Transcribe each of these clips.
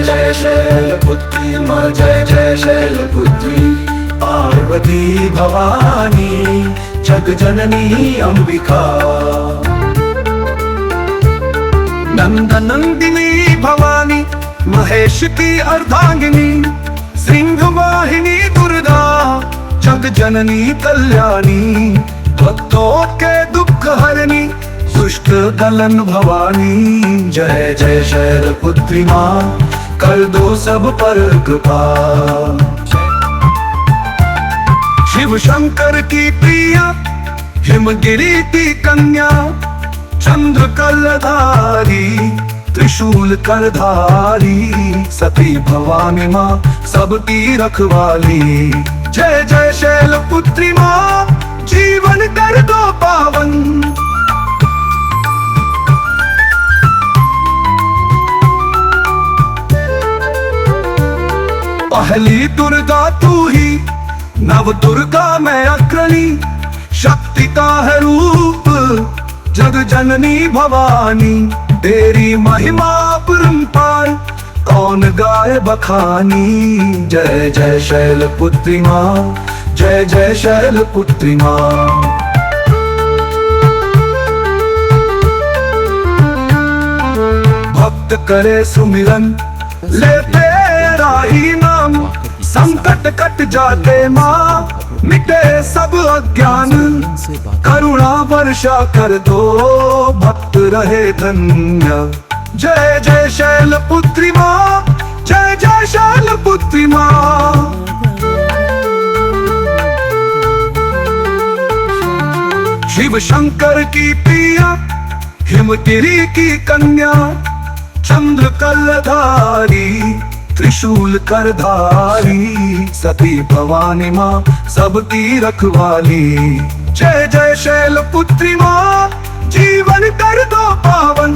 जय जय शैलपुत्री माँ, जय जय शैलपुत्री पार्वती भवानी जगजननी अंबिका। नंदनंदिनी भवानी महेश की अर्धांगिनी, सिंहवाहिनी दुर्गा जगजननी कल्याणी, भक्तों के दुख हरनी दुष्ट दलन भवानी। जय जय शैलपुत्री माँ, कर दो सब पर कृपा। शिव शंकर की प्रिया हिमगिरी की कन्या, चंद्र कलधारी त्रिशूल करधारी, सती भवानी माँ सबकी रखवाली। जय जय शैलपुत्री माँ, जीवन कर दो पावन। पहली दुर्गा तू ही, नव दुर्गा मैं अग्रणी, शक्ति का है रूप जग जननी भवानी। तेरी महिमा परंपार कौन गाए बखानी। जय जय शैलपुत्री माँ, जय जय शैलपुत्री माँ। भक्त करे सुमिरन ले तेरा ही नाम, संकट कट जाते माँ मिटे सब अज्ञान। करुणा वर्षा कर दो भक्त रहे धन्य। जय जय शैलपुत्री माँ, जय जय शैलपुत्री माँ। शिव शंकर की प्रिया हिमगिरी की कन्या, चंद्र कलधारी त्रिशूल करधारी, सती भवानी माँ सबकी रखवाली। जय जय शैलपुत्री माँ, जीवन कर दो पावन।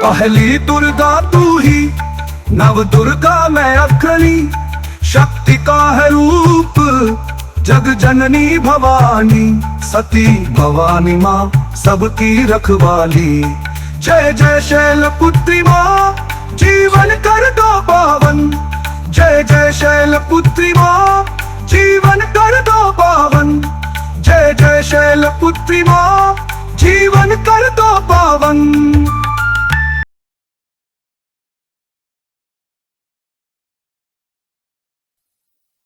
पहली दुर्गा तू ही, नव दुर्गा मैं अग्रणी, शक्ति का है रूप जग जननी भवानी। सती भवानी माँ सबकी रखवाली। जय जय शैलपुत्री माँ, जीवन कर दो पावन। जय जय शैलपुत्री माँ, जीवन कर दो पावन। जय जय शैलपुत्री माँ, जीवन कर दो पावन।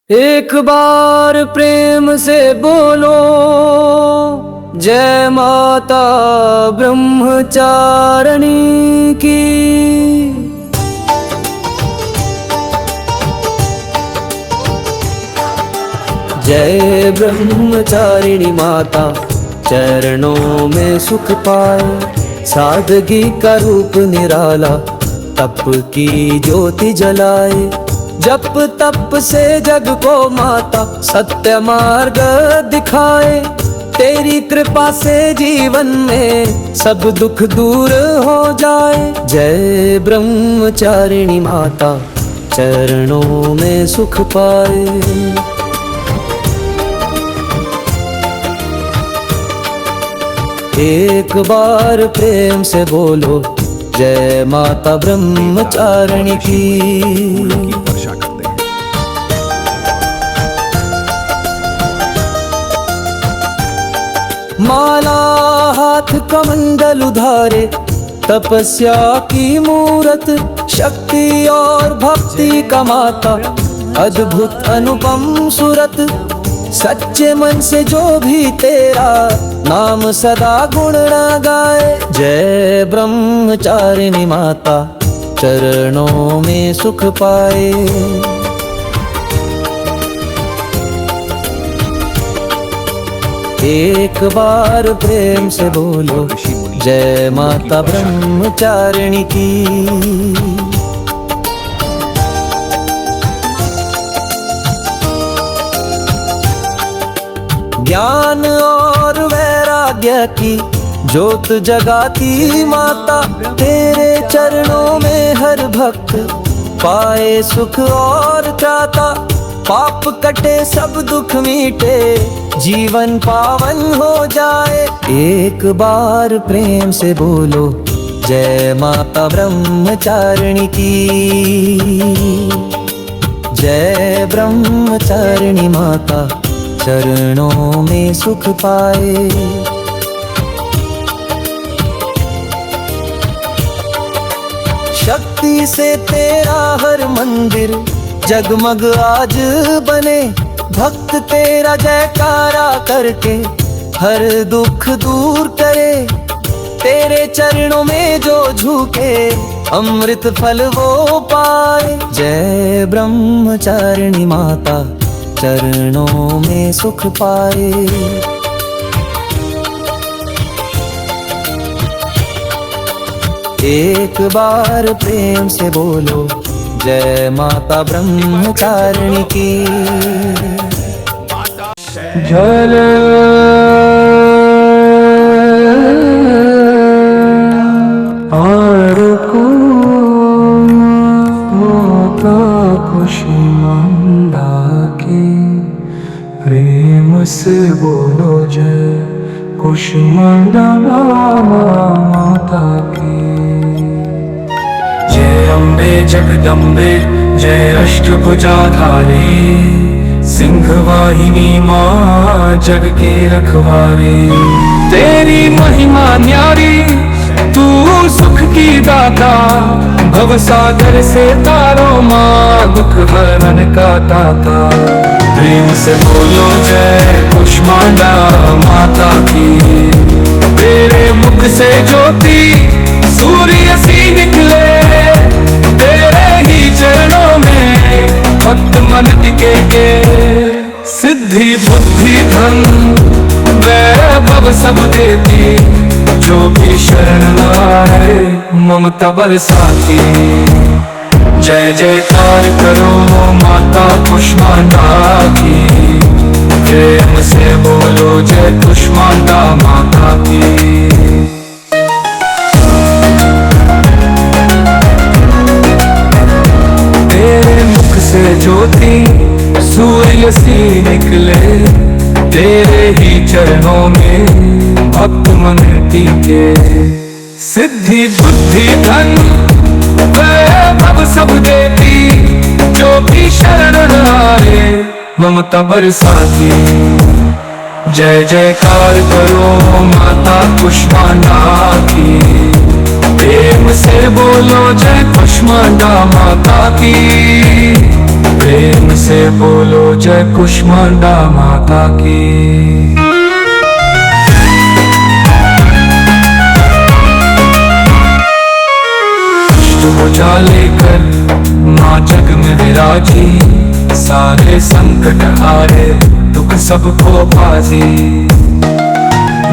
एक बार प्रेम से बोलो, जय माता ब्रह्मचारिणी की। जय ब्रह्मचारिणी माता, चरणों में सुख पाए। सादगी का रूप निराला, तप की ज्योति जलाए। जप तप से जग को माता सत्य मार्ग दिखाए। तेरी कृपा से जीवन में सब दुख दूर हो जाए। जय ब्रह्मचारिणी माता, चरणों में सुख पाए। एक बार प्रेम से बोलो, जय माता ब्रह्मचारिणी की। माला हाथ कमंडल उधारे, तपस्या की मूरत, शक्ति और भक्ति का माता, अद्भुत अनुपम सूरत। सच्चे मन से जो भी तेरा नाम सदा गुण गाए। जय ब्रह्मचारिणी माता, चरणों में सुख पाए। एक बार प्रेम से बोलो, जय माता ब्रह्मचारिणी की। ज्ञान और वैराग्य की ज्योत जगाती माता, तेरे चरणों में हर भक्त पाए सुख और त्राता। पाप कटे सब दुख मीटे, जीवन पावन हो जाए। एक बार प्रेम से बोलो जय माता ब्रह्मचारिणी की, जय ब्रह्मचारिणी माता चरणों में सुख पाए। शक्ति से तेरा हर मंदिर जगमग आज बने, भक्त तेरा जयकारा करके हर दुख दूर करे। तेरे चरणों में जो झुके अमृत फल वो पाए। जय ब्रह्मचारिणी माता चरणों में सुख पाए। एक बार प्रेम से बोलो जय माता ब्रह्मचारिणी की। जल और को माता कुष्मांडा के, प्रेम से बोलो जय कुष्मांडा माता की। जय अम्बे जगदम्बे जय अष्टभुजाधारी, सिंहवाहिनी माँ जग के रखवारी। तेरी महिमा न्यारी तू सुख की दाता, भवसागर से तारो माँ दुख हरण का दाता। प्रेम से बोलो जय कुष्मांडा माता की। तेरे मुख से ज्योति सूर्य सी निकले, तेरे ही चरणों में भक्त मन टिके के। सिद्धि बुद्धि धन वैभव सब देती, जो भी शरण आए ममता बरसाती। जय जयकार करो माता कुष्मांडा की, प्रेम से बोलो जय कुष्मांडा माता की। से ज्योति सूर्य सी निकले, तेरे ही चरणों में भक्त मन टीके। सिद्धि बुद्धि धन वैभव सब देती, जो भी शरण आए ममता बरसाती। जय जयकार करो माता कुष्मांडा की, प्रेम से बोलो जय कुष्मांडा माता की। प्रेम से बोलो जय कुष्मांडा माता की। अष्टभुजा लेकर माँ जग में विराजी, सारे संकट हारे दुख सबको बाजी।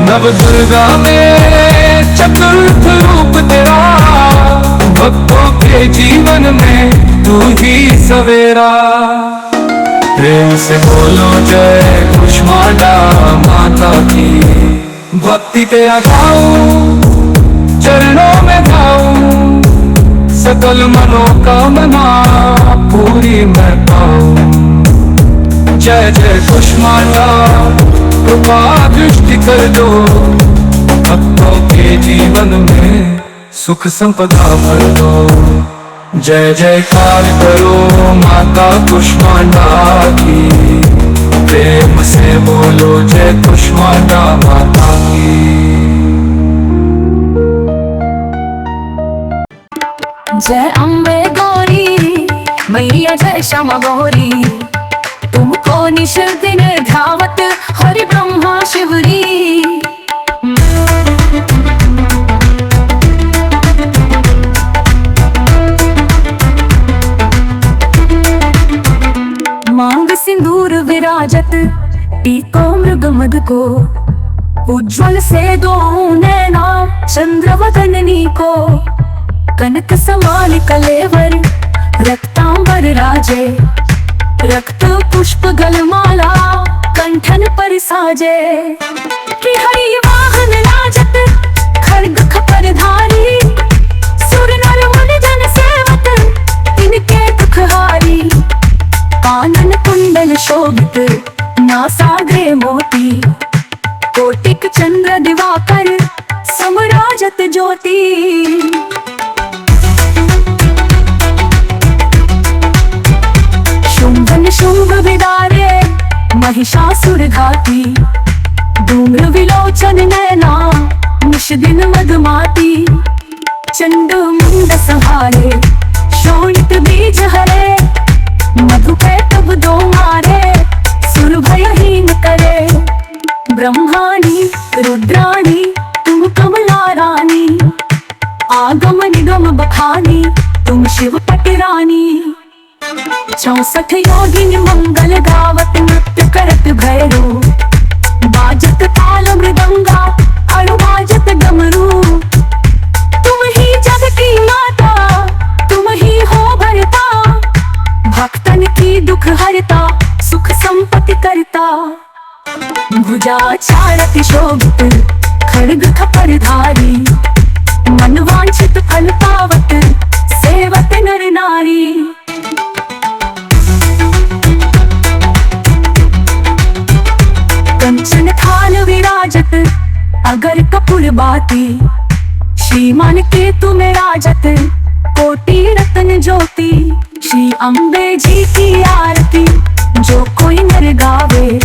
नव दुर्गा में चतुर्थ रूप तेरा, भक्तों के जीवन में तू ही सवेरा। प्रेम से बोलो जय कुष्मांडा माता की। भक्ति तेरा गाऊं चरणों में गाऊं, सकल मनोकामना पूरी मैं पाऊं। जय जय कुष्मांडा कृपा दृष्टि कर दो, भक्तों के जीवन में सुख संपदा भर दो। जय जयकार करो माता कुष्मांडा की, प्रेम से बोलो जय कुष्मांडा माता की। जय अम्बे गौरी मैया जय श्यामा गौरी, तुमको निश दिन ध्यावत हरि ब्रह्मा शिवरी। मांग सिंदूर विराजत टीको मृग मद को, उज्ज्वल से दो नैना चंद्र वदननी को। कनक समान कलेवर रक्तांबर राजे, रक्त पुष्प गलमाला कंठन पर साजे। कि हरि वाहन लाजत खड्ग खपर धारी, सुर नर मुनि जन सेवक तिनके दुख हारी। कानन कुंडल शोभित नासाग्रे मोती, दारे महिषासुर घाती धूम्र विलोचन नैना निश दिन मधुमाती चंड मुंड संहारे शोणित बीज हरे मधु के तब दो मारे सुर भयहीन करे ब्रह्माणी रुद्राणी तुम कमला रानी आगम निगम बखानी तुम शिव पटरानी 64 योगिनी मंगल गावत नृत्य करत भैरो बाजत ताल मृदंगा अरु बाजत डमरू तुम ही जग की माता तुम ही हो भरता भक्तन की दुख हरता सुख संपत्ति करता भुजा चारति शोभित खड्ग खपर धारी मन वांछित फल पावत सेवत नर नारी कंचन थाल विराजत अगर कपूर बाती श्रीमान के तुम्हें राजत कोटि रतन ज्योति श्री अम्बे जी की आरती जो कोई नर गावे